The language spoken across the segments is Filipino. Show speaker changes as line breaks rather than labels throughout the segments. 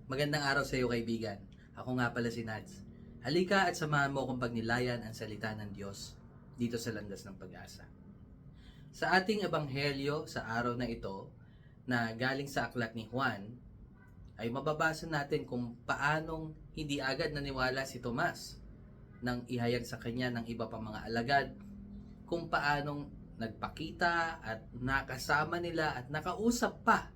Magandang araw sa iyo, kaibigan. Ako nga pala si Nads. Halika at samahan mo akong pagnilayan ang salita ng Diyos dito sa Landas ng Pag-asa. Sa ating ebanghelyo sa araw na ito, na galing sa aklat ni Juan, ay mababasa natin kung paanong hindi agad naniwala si Tomas nang ihayag sa kanya ng iba pang mga alagad, kung paanong nagpakita at nakasama nila at nakausap pa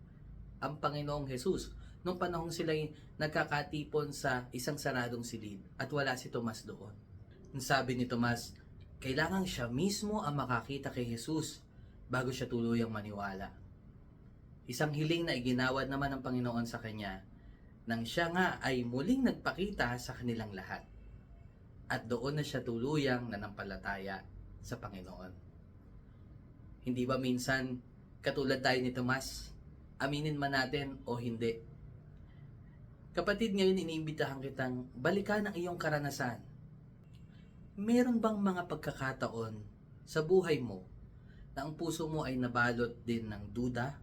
ang Panginoong Jesus nung panahong sila'y nagkakatipon sa isang saradong silid at wala si Tomas doon. Ang sabi ni Tomas, kailangan siya mismo ang makakita kay Jesus bago siya tuluyang maniwala. Isang hiling na iginawad naman ng Panginoon sa kanya nang siya nga ay muling nagpakita sa kanilang lahat. At doon na siya tuluyang nanampalataya sa Panginoon. Hindi ba minsan katulad tayo ni Tomas? Aminin man natin o hindi. Kapatid, ngayon iniimbitahan kitang balikan ang iyong karanasan. Meron bang mga pagkakataon sa buhay mo na ang puso mo ay nabalot din ng duda?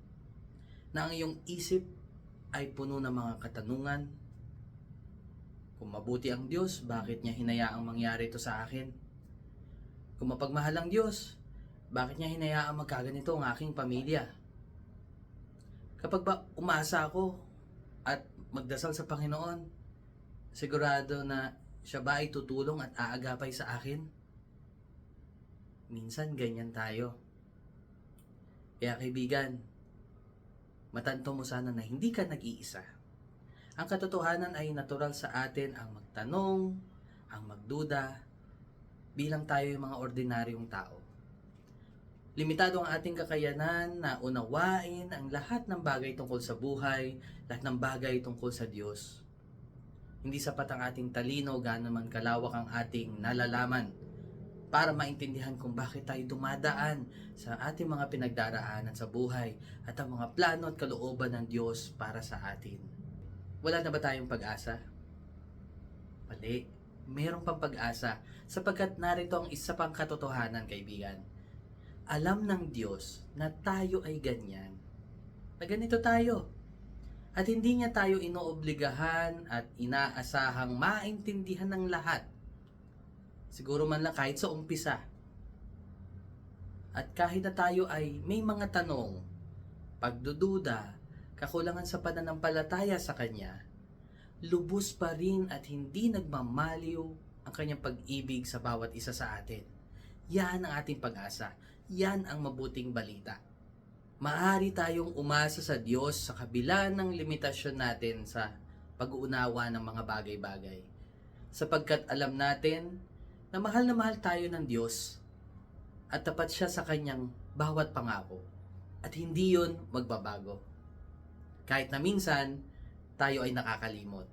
Na ang iyong isip ay puno ng mga katanungan? Kung mabuti ang Diyos, bakit niya hinayaang mangyari ito sa akin? Kung mapagmahal ang Diyos, bakit niya hinayaang magkaganito ang aking pamilya? Kapag ba umasa ako at magdasal sa Panginoon, sigurado na siya ba ay tutulong at aagapay sa akin? Minsan ganyan tayo. Kaya kaibigan, matanto mo sana na hindi ka nag-iisa. Ang katotohanan ay natural sa atin ang magtanong, ang magduda, bilang tayo yung mga ordinaryong tao. Limitado ang ating kakayanan na unawain ang lahat ng bagay tungkol sa buhay, lahat ng bagay tungkol sa Diyos. Hindi sapat ang ating talino, gaano man kalawak ang ating nalalaman para maintindihan kung bakit tayo dumadaan sa ating mga pinagdaraanan sa buhay at ang mga plano at kalooban ng Diyos para sa atin. Wala na ba tayong pag-asa? Mali. Meron pang pag-asa sapagkat narito ang isa pang katotohanan, kaibigan. Alam ng Diyos na tayo ay ganyan. Na ganito tayo. At hindi niya tayo inoobligahan at inaasahang maintindihan ng lahat. Siguro man lang kahit sa umpisa. At kahit na tayo ay may mga tanong, pagdududa, kakulangan sa pananampalataya sa Kanya, lubos pa rin at hindi nagmamaliw ang Kanyang pag-ibig sa bawat isa sa atin. Yan ang ating pag-asa. Yan ang mabuting balita. Maaari tayong umasa sa Diyos sa kabila ng limitasyon natin sa pag-uunawa ng mga bagay-bagay. Sapagkat alam natin na mahal tayo ng Diyos at tapat siya sa kanyang bawat pangako. At hindi yun magbabago. Kahit na minsan, tayo ay nakakalimot.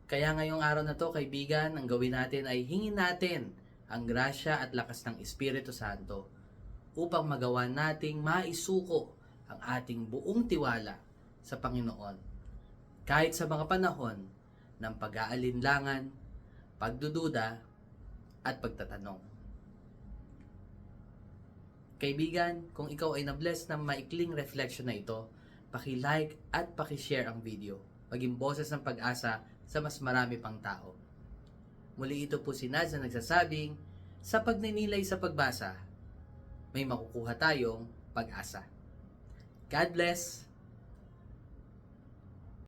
Kaya ngayong araw na to, kaibigan, ang gawin natin ay hingin natin ang grasya at lakas ng Espiritu Santo upang magawa nating maisuko ang ating buong tiwala sa Panginoon. Kahit sa mga panahon ng pag-aalinlangan, pagdududa, at pagtatanong. Kaibigan, kung ikaw ay na-bless ng maikling reflection na ito, paki-like at paki-share ang video. Maging boses ng pag-asa sa mas marami pang tao. Muli ito po si Nads na nagsasabing, sa pagninilay sa pagbasa, may makukuha tayong pag-asa. God bless!